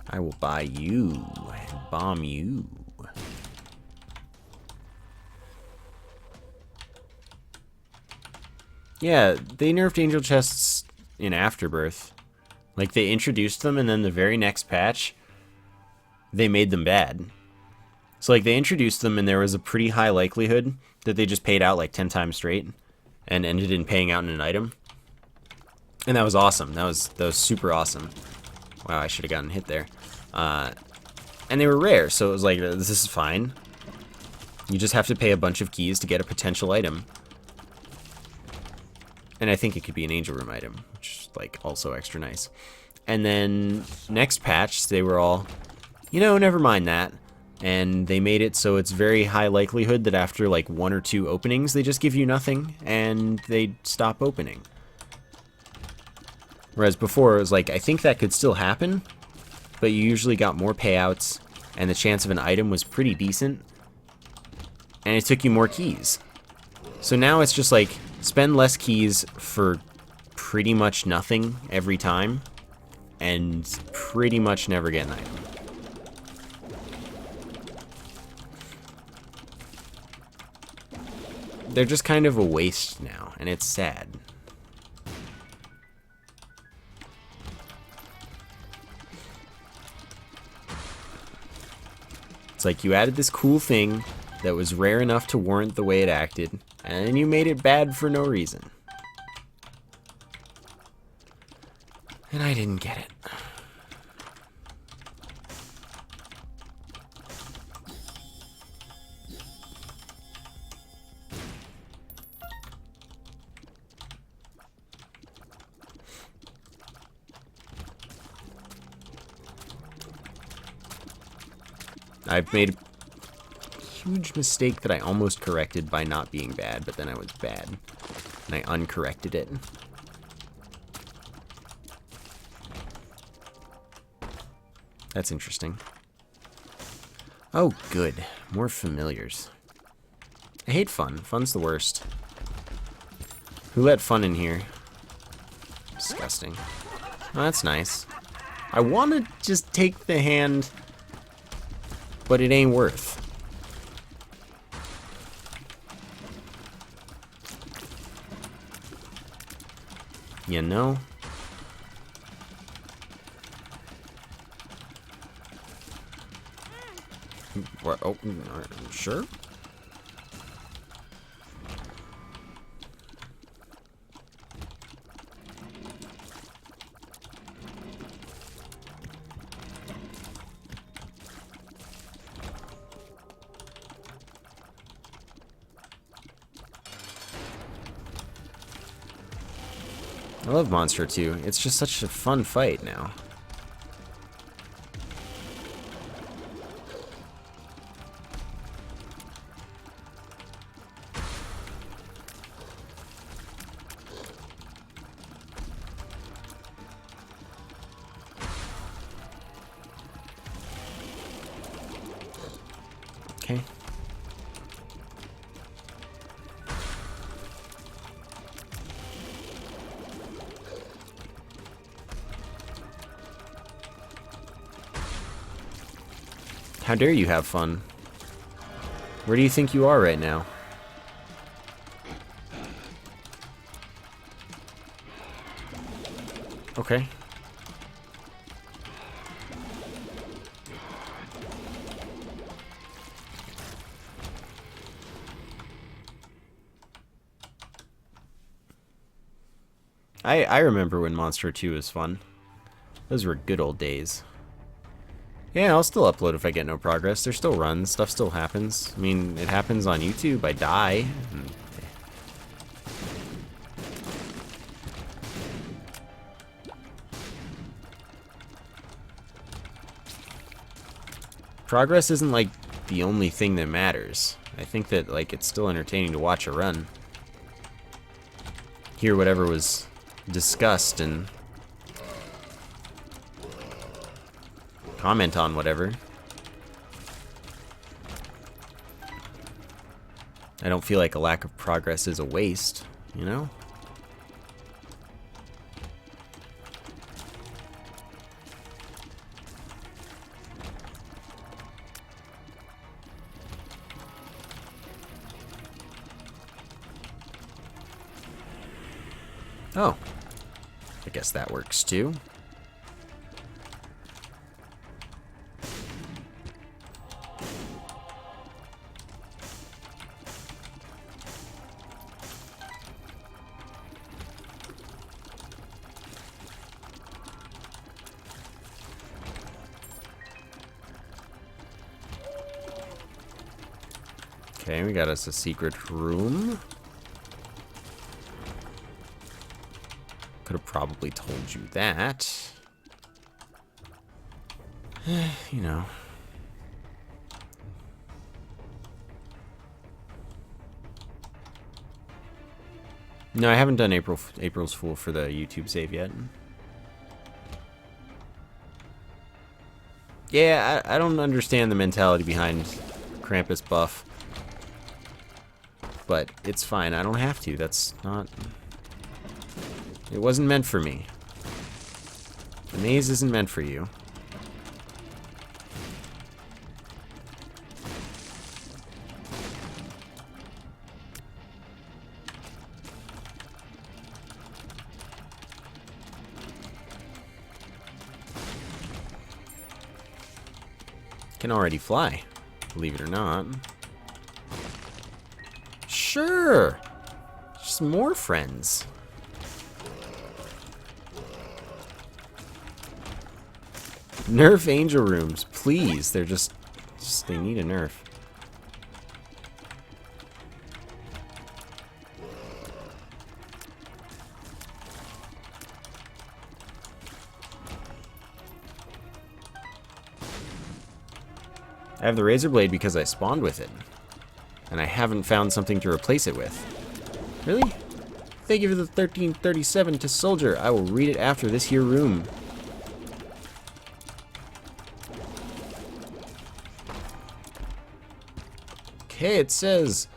I will buy you and bomb you. Yeah, they nerfed angel chests in Afterbirth. Like, they introduced them, and then the very next patch, they made them bad. So, like, they introduced them, and there was a pretty high likelihood that they just paid out, like, 10 times straight, and ended in paying out in an item. And that was awesome. That was super awesome. Wow, I should have gotten hit there. And they were rare, so it was like, this is fine. You just have to pay a bunch of keys to get a potential item. And I think it could be an angel room item, which is, like, also extra nice. And then next patch, they were all, you know, never mind that. And they made it so it's very high likelihood that after, like, 1 or 2 openings, they just give you nothing, and they stop opening. Whereas before, it was like, I think that could still happen, but you usually got more payouts, and the chance of an item was pretty decent, and it took you more keys. So now it's just like, spend less keys for pretty much nothing every time, and pretty much never get an item. They're just kind of a waste now, and it's sad. It's like you added this cool thing that was rare enough to warrant the way it acted, and then you made it bad for no reason. And I didn't get it. I've made a huge mistake that I almost corrected by not being bad, but then I was bad, and I uncorrected it. That's interesting. Oh, good. More familiars. I hate fun. Fun's the worst. Who let fun in here? Disgusting. Oh, that's nice. I want to just take the hand, but it ain't worth. You know? What? Oh, sure. I love Monster 2. It's just such a fun fight now. Okay. How dare you have fun? Where do you think you are right now? Okay. I remember when Monster 2 was fun. Those were good old days. Yeah, I'll still upload if I get no progress. There's still runs. Stuff still happens. I mean, it happens on YouTube. I die. Progress isn't, like, the only thing that matters. I think that, like, it's still entertaining to watch a run. Hear whatever was discussed and comment on whatever. I don't feel like a lack of progress is a waste, you know? Oh, I guess that works too. Okay, we got us a secret room. Could have probably told you that. You know. No, I haven't done April's Fool for the YouTube save yet. Yeah, I don't understand the mentality behind Krampus buff. But it's fine, I don't have to. That's not... It wasn't meant for me. The maze isn't meant for you. Can already fly, believe it or not. Sure! Just more friends. Nerf angel rooms, please. They're just they need a nerf. I have the razor blade because I spawned with it. And I haven't found something to replace it with. Really? Thank you for the 1337 to Soldier. I will read it after this here room. Okay, it says,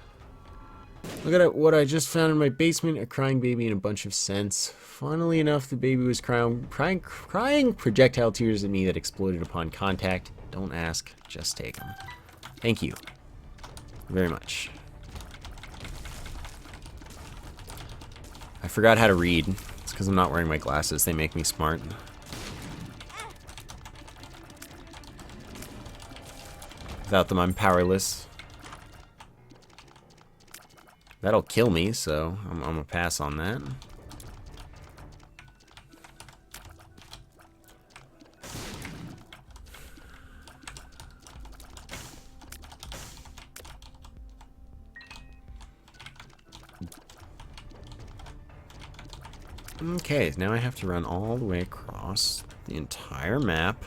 look at what I just found in my basement, a crying baby and a bunch of scents. Funnily enough, the baby was crying projectile tears at me that exploded upon contact. Don't ask, just take them. Thank you very much. I forgot how to read. It's because I'm not wearing my glasses. They make me smart. Without them, I'm powerless. That'll kill me, so I'm gonna pass on that. Okay, now I have to run all the way across the entire map.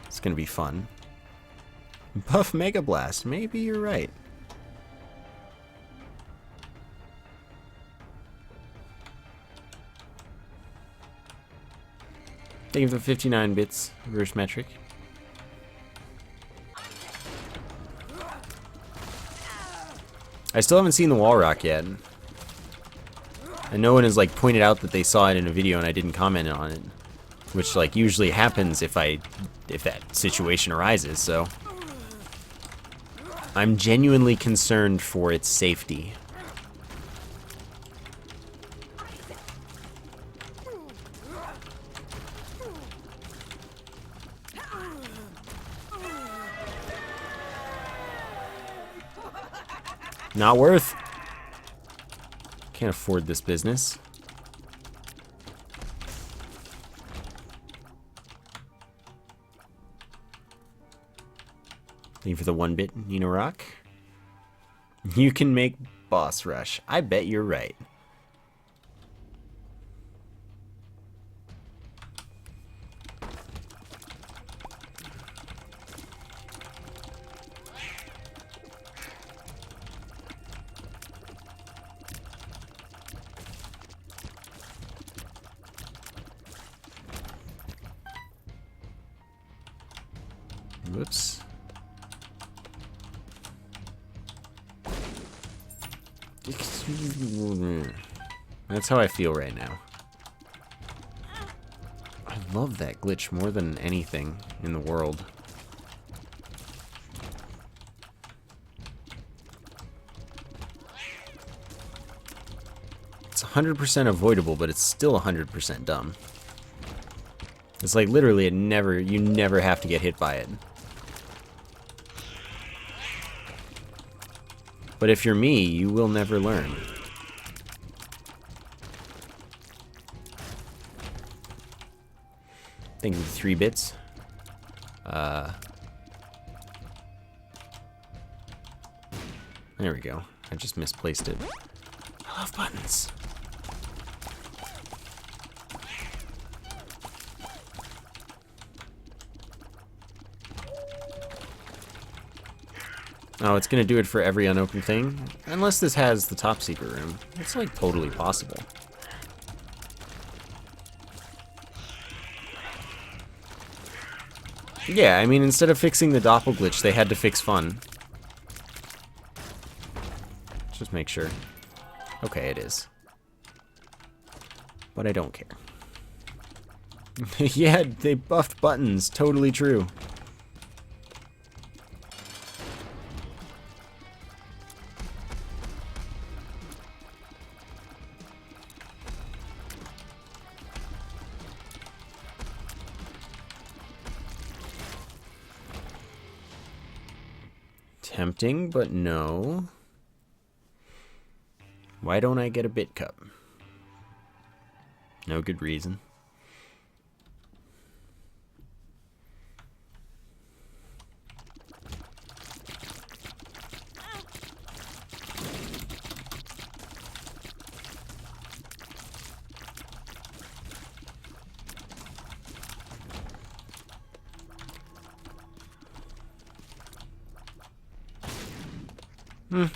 It's gonna be fun. Buff Mega Blast, maybe you're right. Thank you for the 59 bits, reverse metric. I still haven't seen the wall rock yet. And no one has like pointed out that they saw it in a video and I didn't comment on it. Which like usually happens if that situation arises, so. I'm genuinely concerned for its safety. Not worth. Can't afford this business. Thank you for the 1-bit, Nina Rock. You can make boss rush. I bet you're right. Whoops. That's how I feel right now. I love that glitch more than anything in the world. It's 100% avoidable, but it's still 100% dumb. It's like literally you never have to get hit by it. But if you're me, you will never learn. Thank you for the 3 bits. There we go. I just misplaced it. I love buttons. Oh, it's gonna do it for every unopened thing? Unless this has the top secret room. It's like totally possible. Yeah, I mean, instead of fixing the doppel glitch, they had to fix fun. Just make sure. Okay, it is. But I don't care. Yeah, they buffed buttons. Totally true. Tempting, but no. Why don't I get a bit cup? No good reason.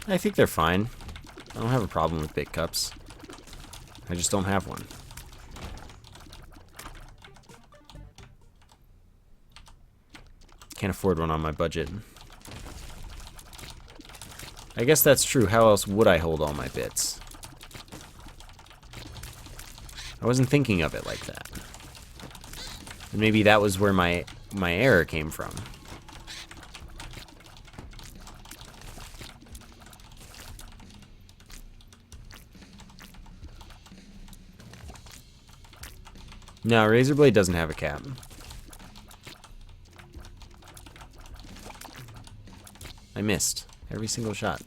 I think they're fine. I don't have a problem with bit cups. I just don't have one. Can't afford one on my budget. I guess that's true. How else would I hold all my bits? I wasn't thinking of it like that. And maybe that was where my error came from. No, Razorblade doesn't have a cap. I missed every single shot.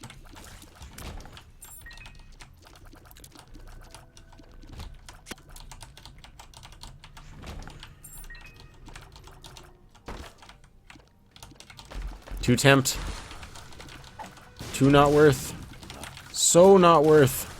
Too tempt. Too not worth. So not worth.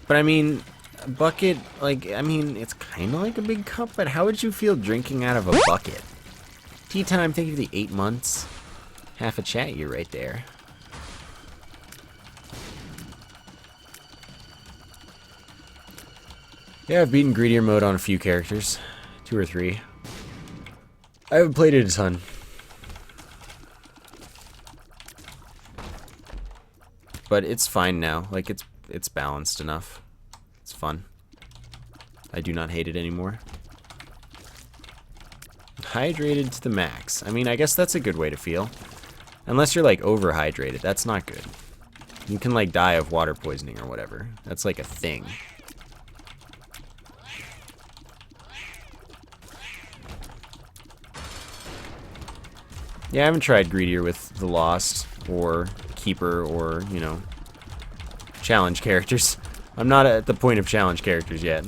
But I mean, a bucket, like, I mean, it's kind of like a big cup, but how would you feel drinking out of a bucket? Tea time, thank you for the 8 months. Half a chat, you're right there. Yeah, I've beaten greedier mode on a few characters. 2 or 3. I haven't played it a ton. But it's fine now. Like, it's balanced enough. It's fun. I do not hate it anymore. Hydrated to the max. I mean, I guess that's a good way to feel. Unless you're, like, overhydrated. That's not good. You can, like, die of water poisoning or whatever. That's, like, a thing. Yeah, I haven't tried greedier with the Lost or keeper or, you know, challenge characters. I'm not at the point of challenge characters yet.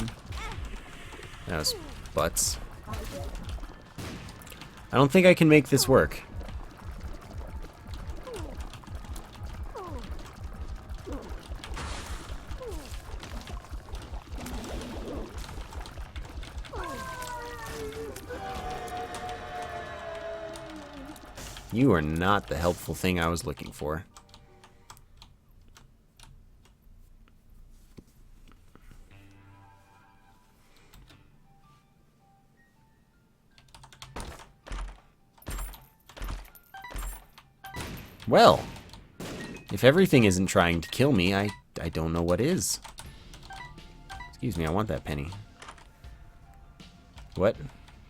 That was butts. I don't think I can make this work. You are not the helpful thing I was looking for. Well, if everything isn't trying to kill me, I don't know what is. Excuse me, I want that penny. What?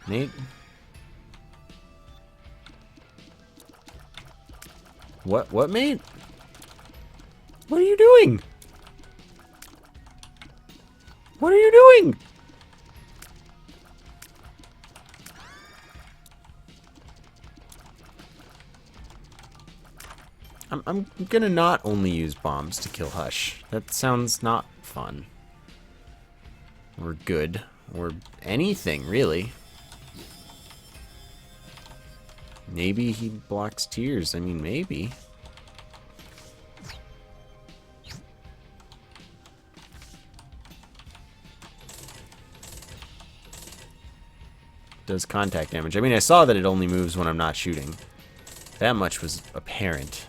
Nate? What, mate? What are you doing? What are you doing? I'm gonna not only use bombs to kill Hush. That sounds not fun. Or good. Or anything, really. Maybe he blocks tears. I mean, maybe. Does contact damage. I mean, I saw that it only moves when I'm not shooting. That much was apparent.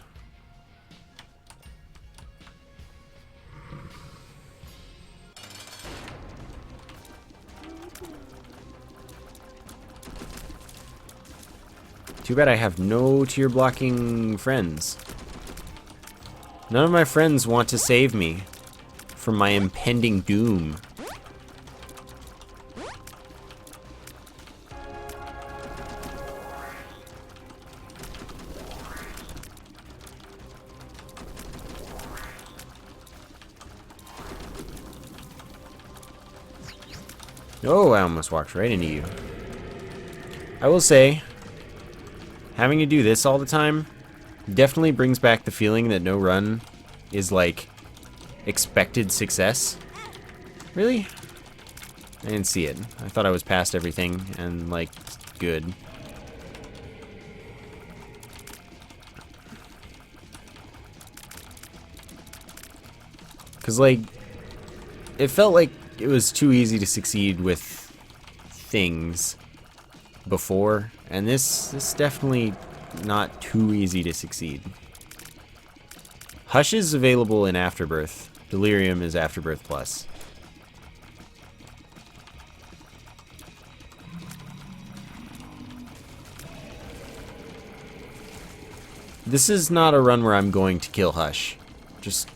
Too bad I have no tear blocking friends. None of my friends want to save me from my impending doom. Oh, I almost walked right into you. I will say, having to do this all the time definitely brings back the feeling that no run is like expected success. Really? I didn't see it. I thought I was past everything and like good. Cause like it felt like it was too easy to succeed with things before, and this is definitely not too easy to succeed. Hush is available in Afterbirth. Delirium is Afterbirth Plus. This is not a run where I'm going to kill Hush. Just,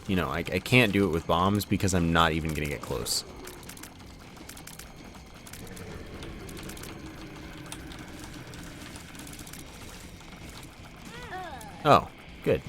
you know, I can't do it with bombs because I'm not even going to get close. Oh, good.